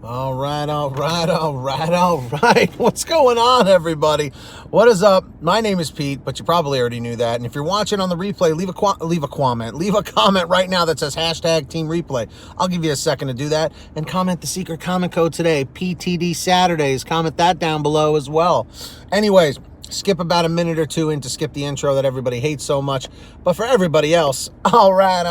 All right. What's going on, everybody? What is up? My name is Pete, but you probably already knew that. And if you're watching on the replay, leave a comment right now that says hashtag Team Replay. I'll give you a second to do that. And comment the secret comment code today, PTD Saturdays. Comment that down below as well. Anyways, skip about a minute or two in to skip the intro that everybody hates so much. But for everybody else, all right.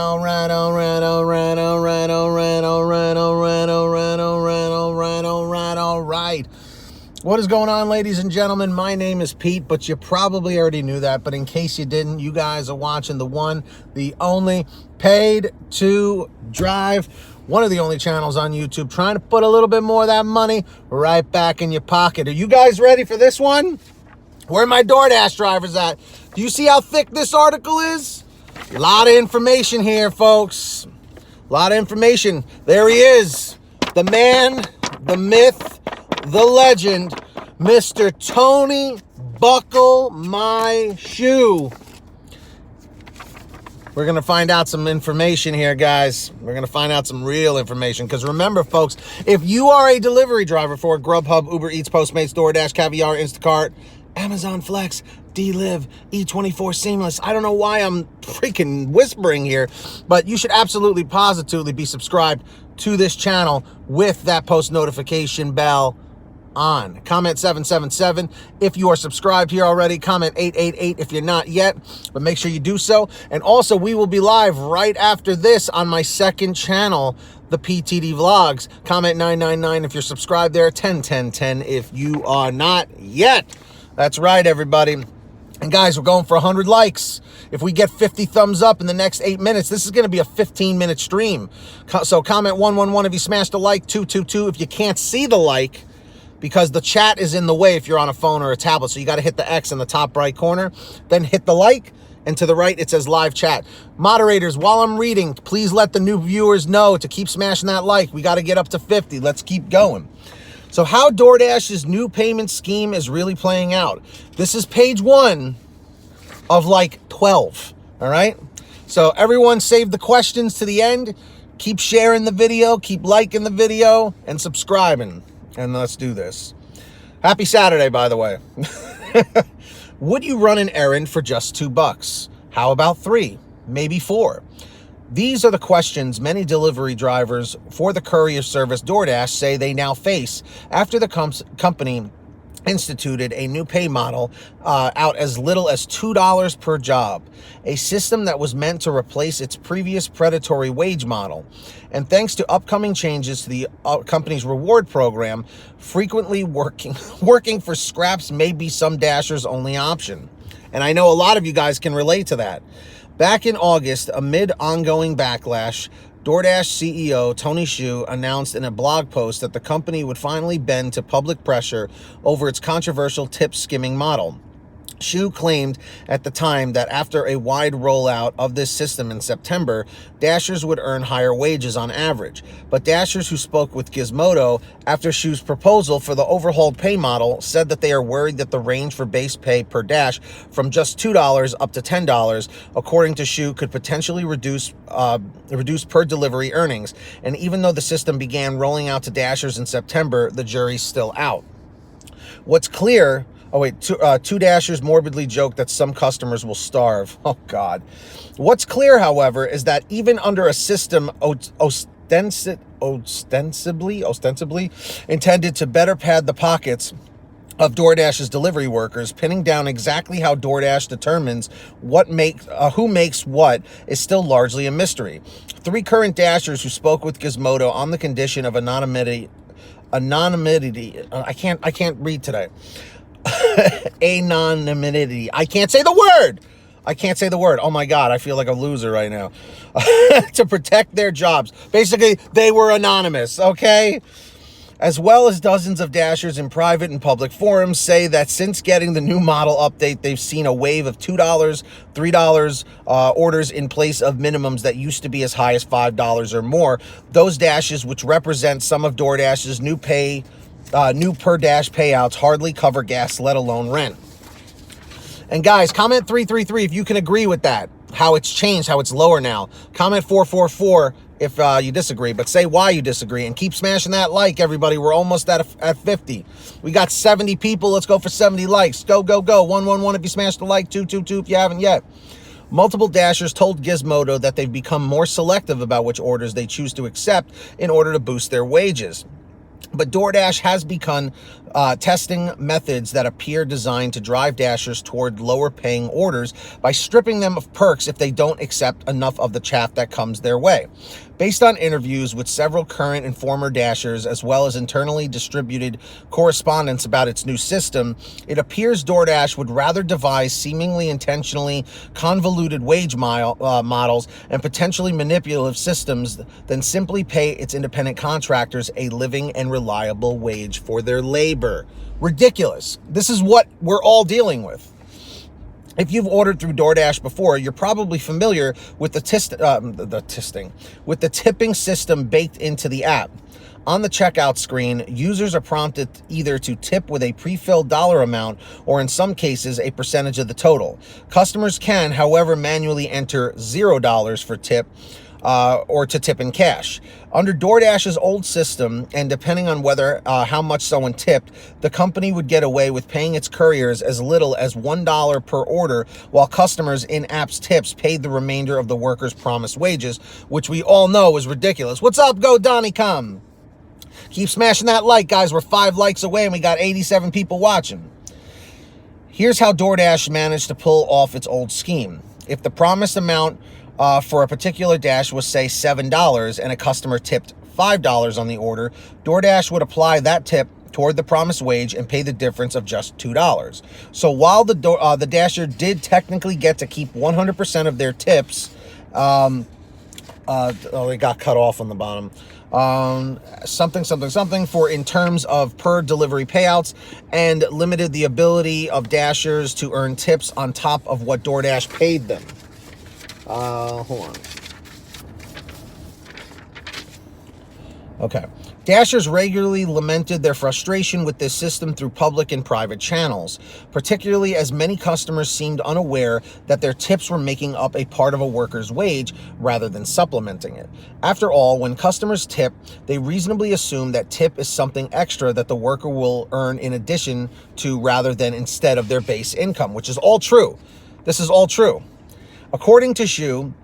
What is going on, ladies and gentlemen? My name is Pete, but you probably already knew that. But in case you didn't, you guys are watching the one, the only Paid to Drive, one of the only channels on YouTube trying to put a little bit more of that money right back in your pocket. Are you guys ready for this one? Where are my DoorDash drivers at? Do you see how thick this article is? A lot of information here, folks. A lot of information. There he is. The man, the myth, the legend, Mr. Tony Buckle My Shoe. We're going to find out some information here, guys. We're going to find out some real information. Because remember, folks, if you are a delivery driver for GrubHub, Uber Eats, Postmates, DoorDash, Caviar, Instacart, Amazon Flex, DLive, E24 Seamless. I don't know why I'm freaking whispering here, but you should absolutely positively be subscribed to this channel with that post notification bell on. Comment 777 if you are subscribed here already. Comment 888 if you're not yet, but make sure you do so. And also, we will be live right after this on my second channel, the PTD Vlogs. Comment 999 if you're subscribed there. 101010 if you are not yet. That's right, everybody. And guys, we're going for 100 likes. If we get 50 thumbs up in the next 8 minutes, this is going to be a 15-minute stream. So comment 111 if you smashed a like, 222 if you can't see the like, because the chat is in the way if you're on a phone or a tablet. So you got to hit the X in the top right corner, then hit the like, and to the right it says live chat. Moderators, while I'm reading, please let the new viewers know to keep smashing that like. We got to get up to 50. Let's keep going. So how DoorDash's new payment scheme is really playing out. This is page 1 of like 12, all right? So everyone save the questions to the end. Keep sharing the video, keep liking the video, and subscribing. And let's do this. Happy Saturday, by the way. Would you run an errand for just $2? How about 3? Maybe 4? These are the questions many delivery drivers for the courier service DoorDash say they now face after the company instituted a new pay model out as little as $2 per job, a system that was meant to replace its previous predatory wage model. And thanks to upcoming changes to the company's reward program, frequently working for scraps may be some Dashers' only option. And I know a lot of you guys can relate to that. Back in August, amid ongoing backlash, DoorDash CEO Tony Xu announced in a blog post that the company would finally bend to public pressure over its controversial tip skimming model. Xu claimed at the time that after a wide rollout of this system in September, Dashers would earn higher wages on average. But Dashers who spoke with Gizmodo after Xu's proposal for the overhauled pay model said that they are worried that the range for base pay per Dash from just $2 up to $10, according to Xu, could potentially reduce per delivery earnings. And even though the system began rolling out to Dashers in September, the jury's still out. What's clear... two Dashers morbidly joke that some customers will starve. Oh, God. What's clear, however, is that even under a system ostensibly intended to better pad the pockets of DoorDash's delivery workers, pinning down exactly how DoorDash determines who makes what is still largely a mystery. 3 current Dashers who spoke with Gizmodo on the condition of anonymity. I can't read today. Anonymity. I can't say the word. Oh my God, I feel like a loser right now. To protect their jobs. Basically, they were anonymous, okay? As well as dozens of Dashers in private and public forums say that since getting the new model update, they've seen a wave of $2, $3 orders in place of minimums that used to be as high as $5 or more. Those Dashes, which represent some of DoorDash's new per Dash payouts, hardly cover gas, let alone rent. And guys, comment 333 if you can agree with that, how it's changed, how it's lower now. Comment 444 if you disagree, but say why you disagree, and keep smashing that like, everybody. We're almost at 50. We got 70 people. Let's go for 70 likes. Go, go, go. 111 if you smashed the like, 222 if you haven't yet. Multiple Dashers told Gizmodo that they've become more selective about which orders they choose to accept in order to boost their wages. But DoorDash has begun testing methods that appear designed to drive Dashers toward lower paying orders by stripping them of perks if they don't accept enough of the chaff that comes their way. Based on interviews with several current and former Dashers, as well as internally distributed correspondence about its new system, it appears DoorDash would rather devise seemingly intentionally convoluted wage models and potentially manipulative systems than simply pay its independent contractors a living and reliable wage for their labor. Ridiculous. This is what we're all dealing with. If you've ordered through DoorDash before, you're probably familiar with the tipping system baked into the app. On the checkout screen, users are prompted either to tip with a pre-filled dollar amount or in some cases a percentage of the total. Customers can, however, manually enter $0 for tip or to tip in cash. Under DoorDash's old system, and depending on whether how much someone tipped, the company would get away with paying its couriers as little as $1 per order, while customers in app's tips paid the remainder of the workers' promised wages, which we all know is ridiculous. What's up, Go Donnie Come? Keep smashing that like, guys. We're 5 likes away and we got 87 people watching. Here's how DoorDash managed to pull off its old scheme. If the promised amount for a particular dash was, say, $7 and a customer tipped $5 on the order, DoorDash would apply that tip toward the promised wage and pay the difference of just $2. So while the Dasher did technically get to keep 100% of their tips, they got cut off on the bottom. Something for in terms of per delivery payouts, and limited the ability of Dashers to earn tips on top of what DoorDash paid them. Hold on. Okay. Dashers regularly lamented their frustration with this system through public and private channels, particularly as many customers seemed unaware that their tips were making up a part of a worker's wage rather than supplementing it. After all, when customers tip, they reasonably assume that tip is something extra that the worker will earn in addition to rather than instead of their base income, which is all true. This is all true. According to Shu,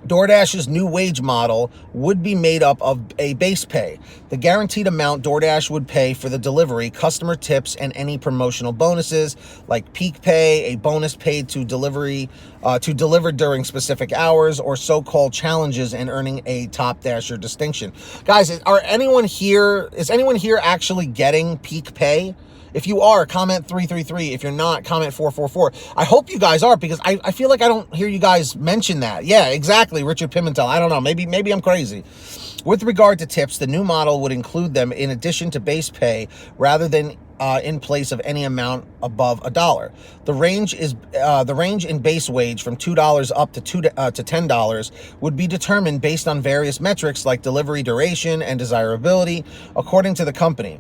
DoorDash's new wage model would be made up of a base pay, the guaranteed amount DoorDash would pay for the delivery, customer tips, and any promotional bonuses like peak pay, a bonus paid to deliver during specific hours, or so-called challenges and earning a top Dasher distinction. Guys, is anyone here actually getting peak pay? If you are, comment 333. If you're not, comment 444. I hope you guys are, because I feel like I don't hear you guys mention that. Yeah, exactly, Richard Pimentel. I don't know. Maybe I'm crazy. With regard to tips, the new model would include them in addition to base pay rather than in place of any amount above $1. The range in base wage from $2 up to $10 would be determined based on various metrics like delivery duration and desirability, according to the company.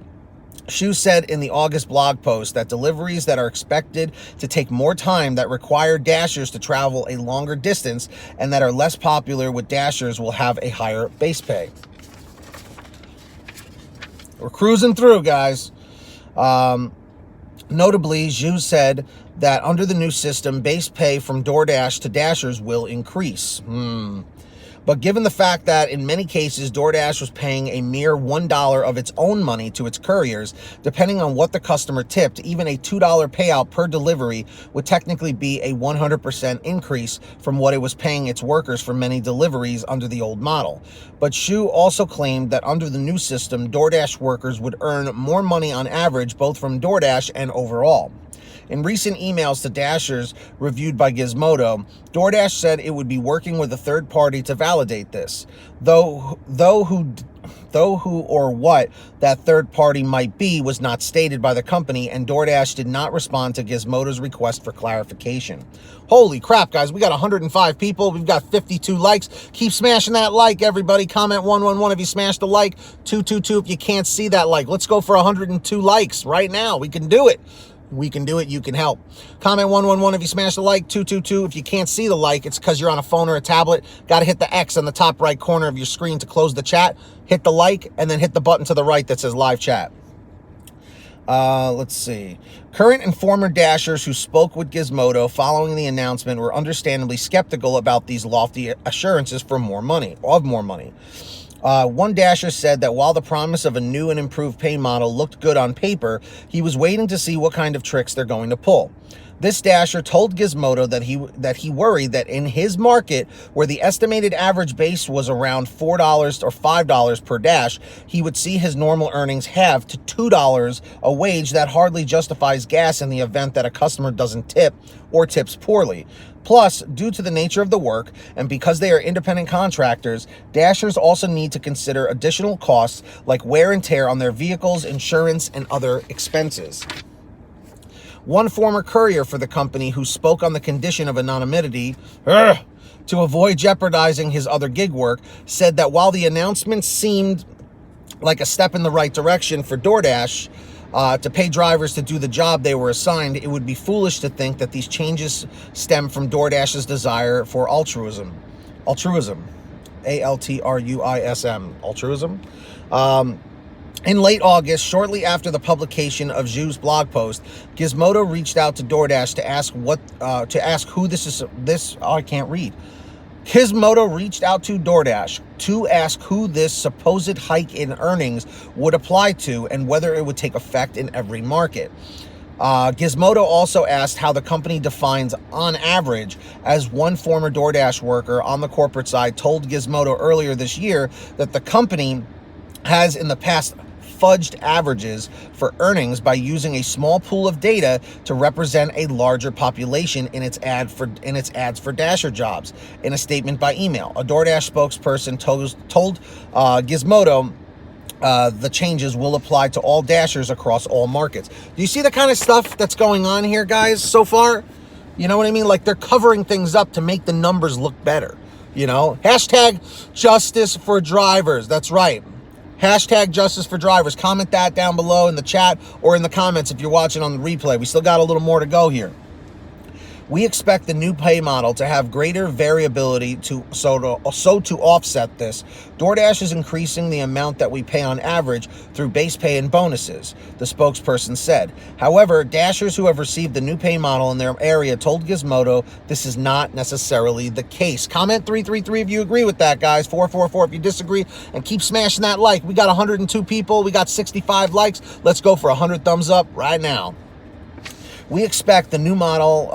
Shu said in the August blog post that deliveries that are expected to take more time, that require Dashers to travel a longer distance, and that are less popular with Dashers will have a higher base pay. We're cruising through, guys. Notably, Zhu said that under the new system, base pay from DoorDash to Dashers will increase. But given the fact that in many cases DoorDash was paying a mere $1 of its own money to its couriers, depending on what the customer tipped, even a $2 payout per delivery would technically be a 100% increase from what it was paying its workers for many deliveries under the old model. But Shu also claimed that under the new system, DoorDash workers would earn more money on average, both from DoorDash and overall. In recent emails to Dashers reviewed by Gizmodo, DoorDash said it would be working with a third party to validate this. Though who or what that third party might be was not stated by the company, and DoorDash did not respond to Gizmodo's request for clarification. Holy crap, guys, we got 105 people. We've got 52 likes. Keep smashing that like, everybody. Comment 111 if you smashed the like, 222 if you can't see that like. Let's go for 102 likes right now. We can do it. We can do it. You can help. Comment 111 if you smash the like. 222 if you can't see the like. It's because you're on a phone or a tablet. Got to hit the X on the top right corner of your screen to close the chat. Hit the like and then hit the button to the right that says live chat. Let's see. Current and former Dashers who spoke with Gizmodo following the announcement were understandably skeptical about these lofty assurances for more money. One Dasher said that while the promise of a new and improved pay model looked good on paper, he was waiting to see what kind of tricks they're going to pull. This Dasher told Gizmodo that he worried that in his market, where the estimated average base was around $4 or $5 per dash, he would see his normal earnings halve to $2, a wage that hardly justifies gas in the event that a customer doesn't tip or tips poorly. Plus, due to the nature of the work and because they are independent contractors, Dashers also need to consider additional costs like wear and tear on their vehicles, insurance, and other expenses. One former courier for the company who spoke on the condition of anonymity to avoid jeopardizing his other gig work said that while the announcement seemed like a step in the right direction for DoorDash to pay drivers to do the job they were assigned, it would be foolish to think that these changes stem from DoorDash's desire for altruism. Altruism. Altruism. Altruism. In late August, shortly after the publication of Zhu's blog post, Gizmodo reached out to DoorDash to ask who this is. I can't read. Gizmodo reached out to DoorDash to ask who this supposed hike in earnings would apply to and whether it would take effect in every market. Gizmodo also asked how the company defines on average, as one former DoorDash worker on the corporate side told Gizmodo earlier this year that the company has in the past fudged averages for earnings by using a small pool of data to represent a larger population in its ads for Dasher jobs. In a statement by email, a DoorDash spokesperson told Gizmodo the changes will apply to all Dashers across all markets. Do you see the kind of stuff that's going on here, guys, so far? You know what I mean? Like, they're covering things up to make the numbers look better. You know, hashtag justice for drivers. That's right. Hashtag justice for drivers. Comment that down below in the chat or in the comments if you're watching on the replay. We still got a little more to go here. We expect the new pay model to have greater variability to offset this. DoorDash is increasing the amount that we pay on average through base pay and bonuses, the spokesperson said. However, Dashers who have received the new pay model in their area told Gizmodo this is not necessarily the case. Comment 333 if you agree with that, guys. 444 if you disagree, and keep smashing that like. We got 102 people. We got 65 likes. Let's go for 100 thumbs up right now. We expect the new model,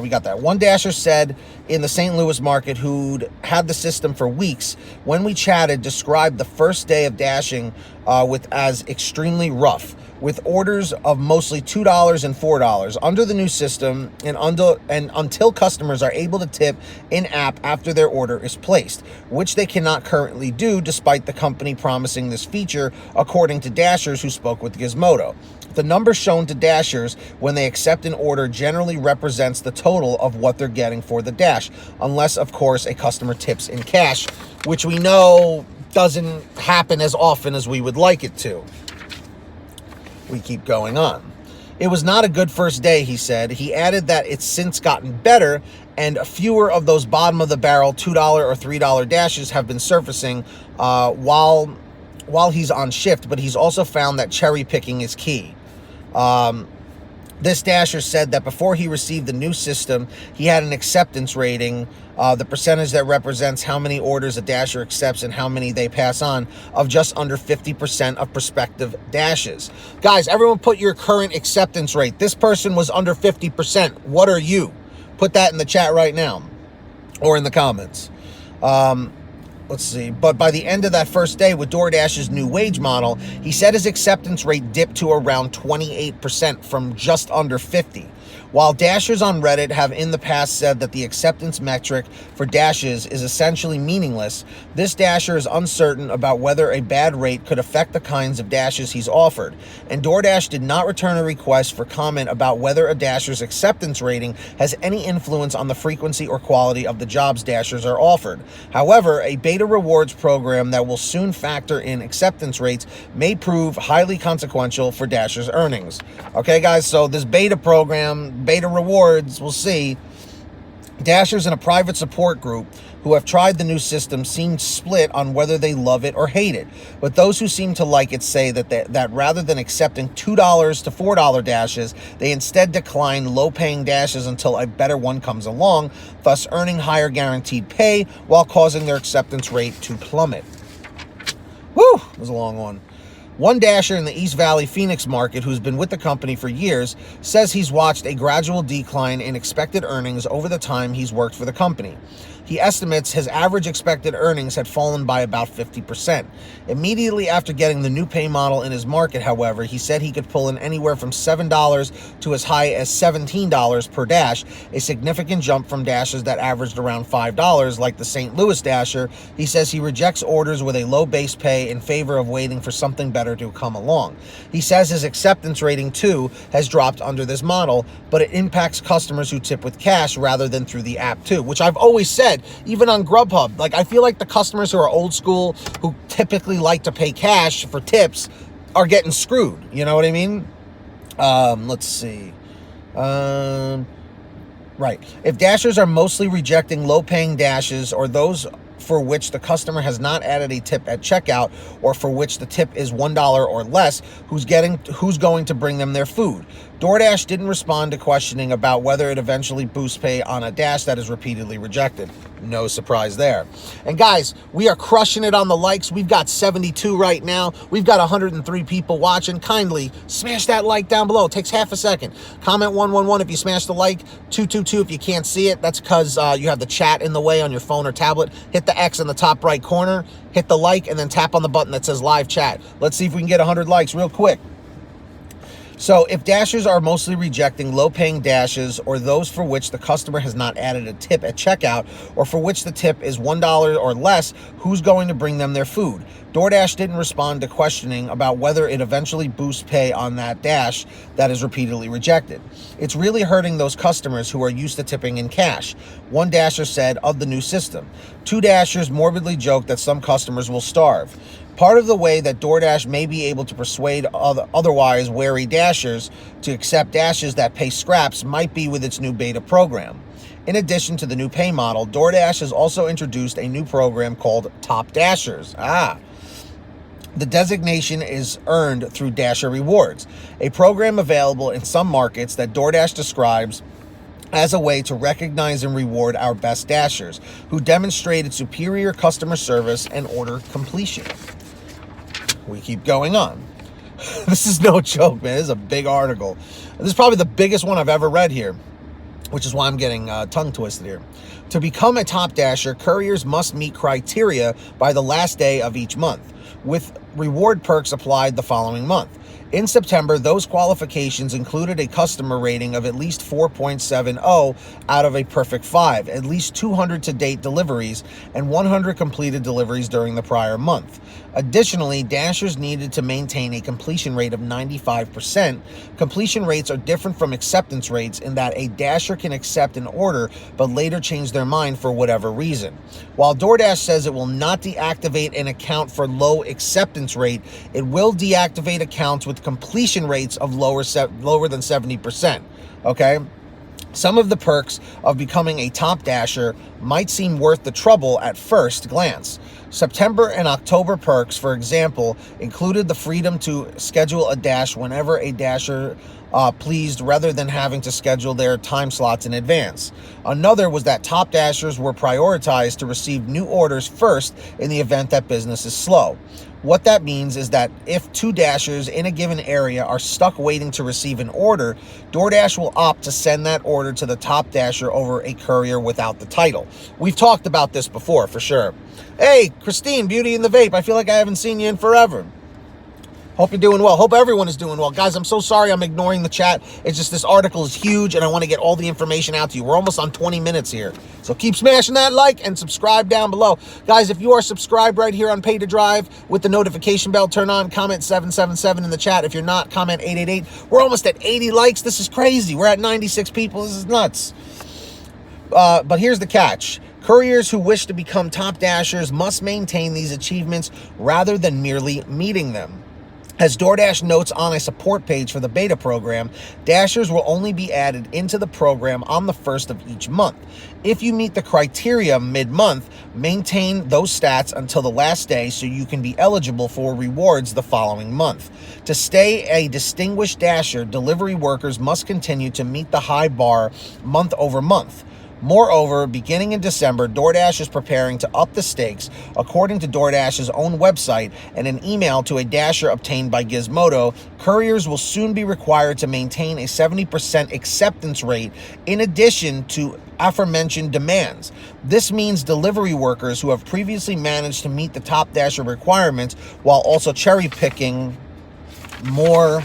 we got that. One Dasher said in the St. Louis market who'd had the system for weeks, when we chatted, described the first day of dashing as extremely rough, with orders of mostly $2 and $4 under the new system and until customers are able to tip in-app after their order is placed, which they cannot currently do despite the company promising this feature, according to Dashers who spoke with Gizmodo. The number shown to Dashers when they accept an order generally represents the total of what they're getting for the dash, unless, of course, a customer tips in cash, which we know doesn't happen as often as we would like it to. We keep going on. It was not a good first day, he said. He added that it's since gotten better, and fewer of those bottom-of-the-barrel $2 or $3 dashes have been surfacing while he's on shift, but he's also found that cherry picking is key. This Dasher said that before he received the new system, he had an acceptance rating, the percentage that represents how many orders a Dasher accepts and how many they pass on, of just under 50% of prospective dashes. Guys, everyone put your current acceptance rate. This person was under 50%. What are you? Put that in the chat right now or in the comments. Let's see. But by the end of that first day with DoorDash's new wage model, he said his acceptance rate dipped to around 28% from just under 50%. While Dashers on Reddit have in the past said that the acceptance metric for Dashes is essentially meaningless, this Dasher is uncertain about whether a bad rate could affect the kinds of Dashes he's offered, and DoorDash did not return a request for comment about whether a Dasher's acceptance rating has any influence on the frequency or quality of the jobs Dashers are offered. However, a beta rewards program that will soon factor in acceptance rates may prove highly consequential for Dashers' earnings. Okay, guys, so this beta program, beta rewards, we'll see. Dashers in a private support group who have tried the new system seem split on whether they love it or hate it. But those who seem to like it say that rather than accepting $2 to $4 Dashes, they instead decline low-paying Dashes until a better one comes along, thus earning higher guaranteed pay while causing their acceptance rate to plummet. Woo! That was a long one. One Dasher in the East Valley Phoenix market who's been with the company for years says he's watched a gradual decline in expected earnings over the time he's worked for the company. He estimates his average expected earnings had fallen by about 50%. Immediately after getting the new pay model in his market, however, he said he could pull in anywhere from $7 to as high as $17 per Dash, a significant jump from Dashes that averaged around $5, like the St. Louis Dasher. He says he rejects orders with a low base pay in favor of waiting for something better to come along. He says his acceptance rating, too, has dropped under this model, but it impacts customers who tip with cash rather than through the app, too, which I've always said. Even on GrubHub, like, I feel like the customers who are old school, who typically like to pay cash for tips, are getting screwed. You know what I mean? Let's see. Right. If Dashers are mostly rejecting low-paying Dashes or those for which the customer has not added a tip at checkout, or for which the tip is $1 or less, who's going to bring them their food? DoorDash didn't respond to questioning about whether it eventually boosts pay on a Dash that is repeatedly rejected. No surprise there. And guys, we are crushing it on the likes. We've got 72 right now. We've got 103 people watching. Kindly smash that like down below. It takes half a second. Comment 111 if you smash the like. 222 if you can't see it. That's because you have the chat in the way on your phone or tablet. Hit the X in the top right corner. Hit the like and then tap on the button that says live chat. Let's see if we can get 100 likes real quick. So if Dashers are mostly rejecting low-paying Dashes or those for which the customer has not added a tip at checkout, or for which the tip is $1 or less, who's going to bring them their food? DoorDash didn't respond to questioning about whether it eventually boosts pay on that Dash that is repeatedly rejected. It's really hurting those customers who are used to tipping in cash, one Dasher said of the new system. Two Dashers morbidly joked that some customers will starve. Part of the way that DoorDash may be able to persuade otherwise wary Dashers to accept Dashes that pay scraps might be with its new beta program. In addition to the new pay model, DoorDash has also introduced a new program called Top Dashers. The designation is earned through Dasher Rewards, a program available in some markets that DoorDash describes as a way to recognize and reward our best Dashers who demonstrated superior customer service and order completion. We keep going on. This is no joke, man. This is a big article. This is probably the biggest one I've ever read here, which is why I'm getting tongue twisted here. To become a Top Dasher, couriers must meet criteria by the last day of each month, with reward perks applied the following month. In September, those qualifications included a customer rating of at least 4.70 out of a perfect 5, at least 200 to-date deliveries, and 100 completed deliveries during the prior month. Additionally, Dashers needed to maintain a completion rate of 95%. Completion rates are different from acceptance rates in that a Dasher can accept an order but later change their mind for whatever reason. While DoorDash says it will not deactivate an account for low acceptance rate, it will deactivate accounts with completion rates of lower than 70%. Okay? Some of the perks of becoming a Top Dasher might seem worth the trouble at first glance. September and October perks, for example, included the freedom to schedule a Dash whenever a Dasher pleased rather than having to schedule their time slots in advance. Another was that Top Dashers were prioritized to receive new orders first in the event that business is slow. What that means is that if two Dashers in a given area are stuck waiting to receive an order, DoorDash will opt to send that order to the Top Dasher over a courier without the title. We've talked about this before, for sure. Hey, Christine, Beauty in the Vape, I feel like I haven't seen you in forever. Hope you're doing well. Hope everyone is doing well. Guys, I'm so sorry I'm ignoring the chat. It's just this article is huge, and I want to get all the information out to you. We're almost on 20 minutes here. So keep smashing that like and subscribe down below. Guys, if you are subscribed right here on Pay to Drive with the notification bell turned on, comment 777 in the chat. If you're not, comment 888. We're almost at 80 likes. This is crazy. We're at 96 people. This is nuts. But here's the catch. Couriers who wish to become top dashers must maintain these achievements rather than merely meeting them. As DoorDash notes on a support page for the beta program, dashers will only be added into the program on the 1st of each month. If you meet the criteria mid-month, maintain those stats until the last day so you can be eligible for rewards the following month. To stay a distinguished dasher, delivery workers must continue to meet the high bar month over month. Moreover, beginning in December, DoorDash is preparing to up the stakes. According to DoorDash's own website and an email to a dasher obtained by Gizmodo, couriers will soon be required to maintain a 70% acceptance rate in addition to aforementioned demands. This means delivery workers who have previously managed to meet the top dasher requirements while also cherry-picking more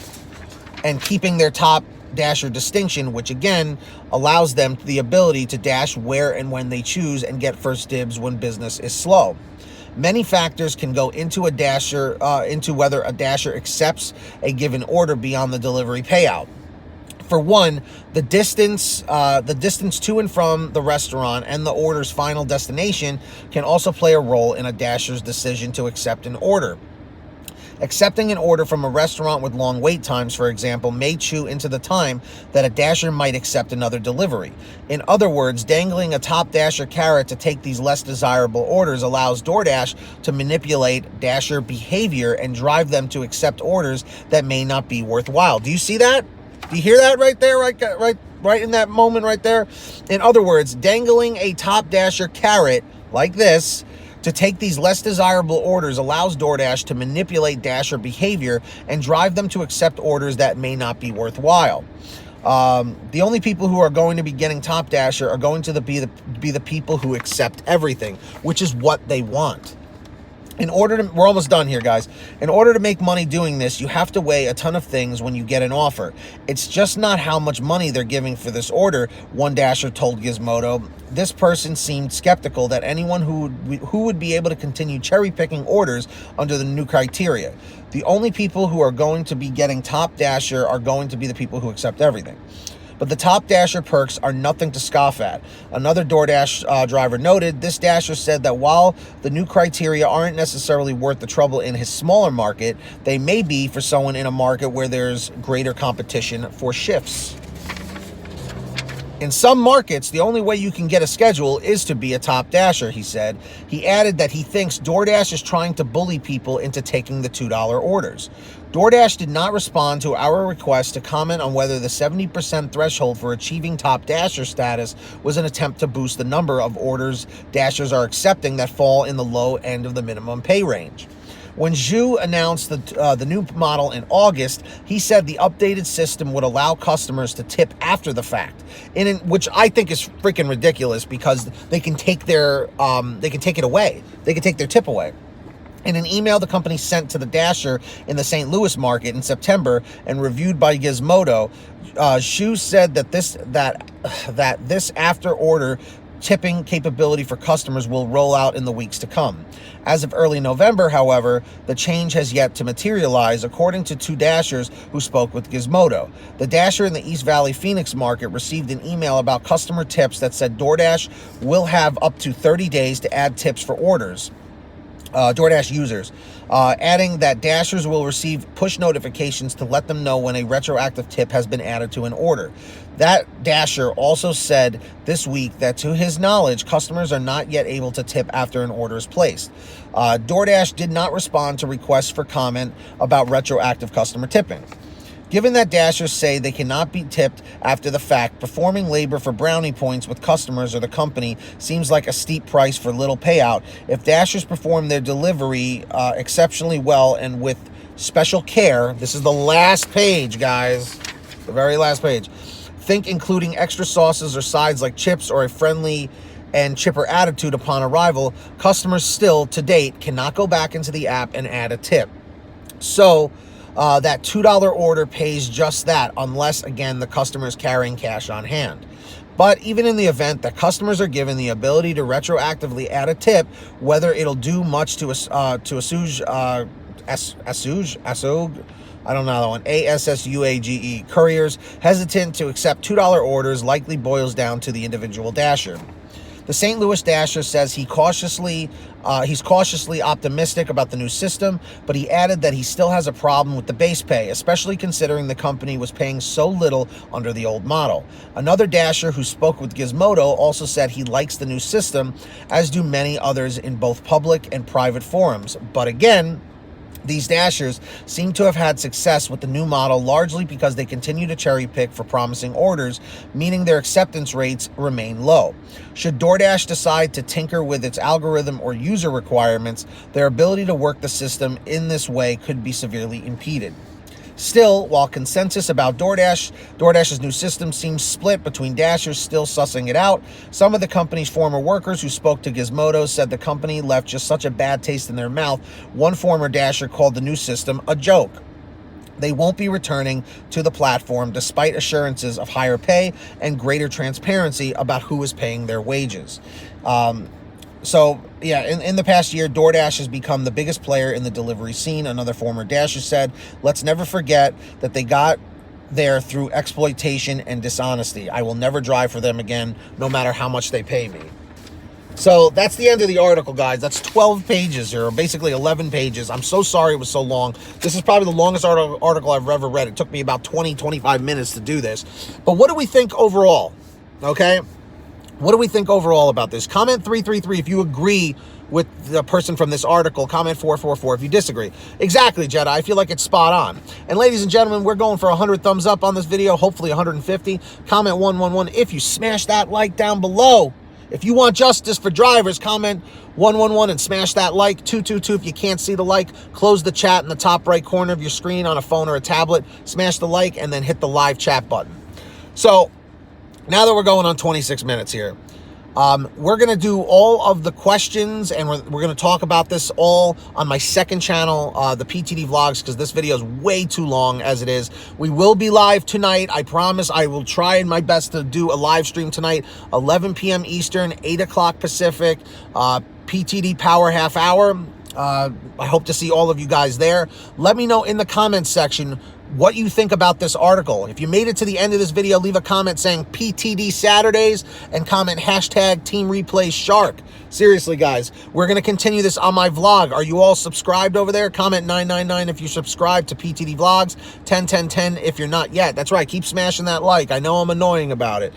and keeping their top dasher distinction, which again allows them the ability to dash where and when they choose and get first dibs when business is slow. Many factors can go into a dasher, into whether a dasher accepts a given order beyond the delivery payout. For one, the distance to and from the restaurant and the order's final destination can also play a role in a dasher's decision to accept an order. Accepting an order from a restaurant with long wait times, for example, may chew into the time that a dasher might accept another delivery. In other words, dangling a top dasher carrot to take these less desirable orders allows DoorDash to manipulate dasher behavior and drive them to accept orders that may not be worthwhile. Do you see that? Do you hear that right there? Right in that moment right there? In other words, dangling a top dasher carrot like this to take these less desirable orders allows DoorDash to manipulate dasher behavior and drive them to accept orders that may not be worthwhile. The only people who are going to be getting top dasher are going to be the people who accept everything, which is what they want. We're almost done here, guys. In order to make money doing this, you have to weigh a ton of things when you get an offer. It's just not how much money they're giving for this order, one dasher told Gizmodo. This person seemed skeptical that anyone who would be able to continue cherry-picking orders under the new criteria. The only people who are going to be getting top dasher are going to be the people who accept everything. But the top dasher perks are nothing to scoff at. Another DoorDash driver noted, this dasher said that while the new criteria aren't necessarily worth the trouble in his smaller market, they may be for someone in a market where there's greater competition for shifts. In some markets, the only way you can get a schedule is to be a top dasher, he said. He added that he thinks DoorDash is trying to bully people into taking the $2 orders. DoorDash did not respond to our request to comment on whether the 70% threshold for achieving top dasher status was an attempt to boost the number of orders dashers are accepting that fall in the low end of the minimum pay range. When Zhu announced the new model in August, he said the updated system would allow customers to tip after the fact, which I think is freaking ridiculous because they can take it away. They can take their tip away. In an email the company sent to the dasher in the St. Louis market in September and reviewed by Gizmodo, Zhu said that this after order tipping capability for customers will roll out in the weeks to come. As of early November, however, the change has yet to materialize, according to two dashers who spoke with Gizmodo. The dasher in the East Valley Phoenix market received an email about customer tips that said DoorDash will have up to 30 days to add tips for orders. DoorDash users, adding that dashers will receive push notifications to let them know when a retroactive tip has been added to an order. That dasher also said this week that to his knowledge, customers are not yet able to tip after an order is placed. DoorDash did not respond to requests for comment about retroactive customer tipping. Given that dashers say they cannot be tipped after the fact, performing labor for brownie points with customers or the company seems like a steep price for little payout. If dashers perform their delivery exceptionally well and with special care, this is the last page, guys, the very last page. Think including extra sauces or sides like chips or a friendly and chipper attitude upon arrival, customers still, to date, cannot go back into the app and add a tip. So, that $2 order pays just that, unless, again, the customer is carrying cash on hand. But even in the event that customers are given the ability to retroactively add a tip, whether it'll do much to assuage, I don't know that one, ASSUAGE, couriers hesitant to accept $2 orders likely boils down to the individual dasher. The St. Louis dasher says he's cautiously optimistic about the new system, but he added that he still has a problem with the base pay, especially considering the company was paying so little under the old model. Another dasher who spoke with Gizmodo also said he likes the new system, as do many others in both public and private forums. But again, these dashers seem to have had success with the new model largely because they continue to cherry pick for promising orders, meaning their acceptance rates remain low. Should DoorDash decide to tinker with its algorithm or user requirements, their ability to work the system in this way could be severely impeded. Still, while consensus about DoorDash's new system seems split between dashers still sussing it out, some of the company's former workers who spoke to Gizmodo said the company left just such a bad taste in their mouth. One former dasher called the new system a joke. They won't be returning to the platform despite assurances of higher pay and greater transparency about who is paying their wages. So, yeah, in the past year, DoorDash has become the biggest player in the delivery scene. Another former dasher said, "Let's never forget that they got there through exploitation and dishonesty. I will never drive for them again, no matter how much they pay me." So that's the end of the article, guys. That's 12 pages here, or basically 11 pages. I'm so sorry it was so long. This is probably the longest article I've ever read. It took me about 20-25 minutes to do this. But what do we think overall? Okay? What do we think overall about this? Comment 333 if you agree with the person from this article. Comment 444 if you disagree. Exactly, Jedi. I feel like it's spot on. And ladies and gentlemen, we're going for 100 thumbs up on this video, hopefully 150. Comment 111 if you smash that like down below. If you want justice for drivers, comment 111 and smash that like. 222 if you can't see the like. Close the chat in the top right corner of your screen on a phone or a tablet. Smash the like and then hit the live chat button. So, now that we're going on 26 minutes here, we're going to do all of the questions, and we're going to talk about this all on my second channel, the PTD Vlogs, because this video is way too long as it is. We will be live tonight. I promise I will try my best to do a live stream tonight, 11 p.m. Eastern, 8 o'clock Pacific, PTD Power Half Hour. I hope to see all of you guys there. Let me know in the comments section what you think about this article. If you made it to the end of this video, leave a comment saying PTD Saturdays and comment hashtag Team Replay Shark. Seriously, guys, we're going to continue this on my vlog. Are you all subscribed over there? Comment 999 if you subscribe to PTD Vlogs, 101010 if you're not yet. That's right, keep smashing that like. I know I'm annoying about it.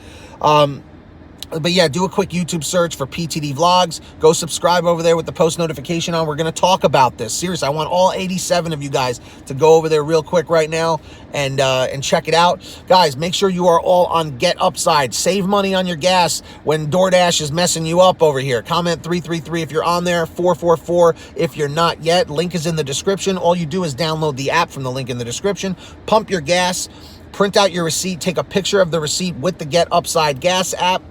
But yeah, do a quick YouTube search for PTD Vlogs. Go subscribe over there with the post notification on. We're going to talk about this. Seriously, I want all 87 of you guys to go over there real quick right now and check it out. Guys, make sure you are all on Get Upside. Save money on your gas when DoorDash is messing you up over here. Comment 333 if you're on there, 444 if you're not yet. Link is in the description. All you do is download the app from the link in the description. Pump your gas. Print out your receipt. Take a picture of the receipt with the Get Upside gas app.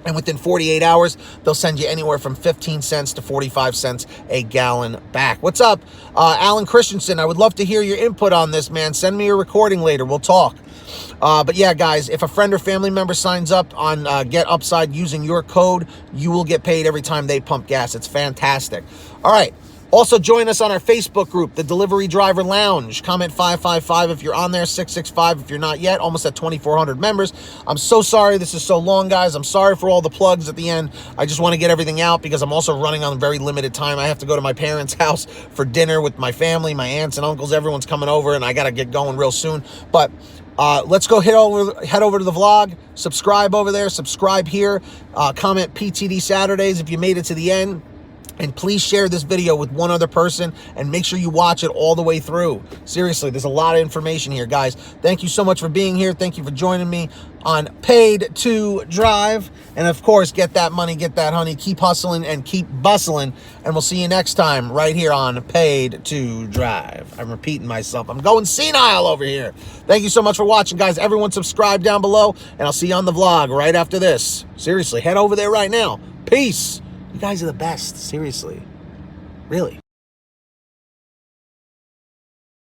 And within 48 hours, they'll send you anywhere from 15 cents to 45 cents a gallon back. What's up? Alan Christensen, I would love to hear your input on this, man. Send me a recording later. We'll talk. But yeah, guys, if a friend or family member signs up on Get Upside using your code, you will get paid every time they pump gas. It's fantastic. All right. Also, join us on our Facebook group, the Delivery Driver Lounge. Comment 555 if you're on there, 665 if you're not yet. Almost at 2,400 members. I'm so sorry this is so long, guys. I'm sorry for all the plugs at the end. I just want to get everything out because I'm also running on very limited time. I have to go to my parents' house for dinner with my family, my aunts and uncles. Everyone's coming over, and I got to get going real soon. But let's go head over to the vlog. Subscribe over there. Subscribe here. Comment PTD Saturdays if you made it to the end. And please share this video with one other person and make sure you watch it all the way through. Seriously, there's a lot of information here, guys. Thank you so much for being here. Thank you for joining me on Paid to Drive. And of course, get that money, get that honey. Keep hustling and keep bustling. And we'll see you next time right here on Paid to Drive. I'm repeating myself. I'm going senile over here. Thank you so much for watching, guys. Everyone subscribe down below, and I'll see you on the vlog right after this. Seriously, head over there right now. Peace. You guys are the best, seriously. Really.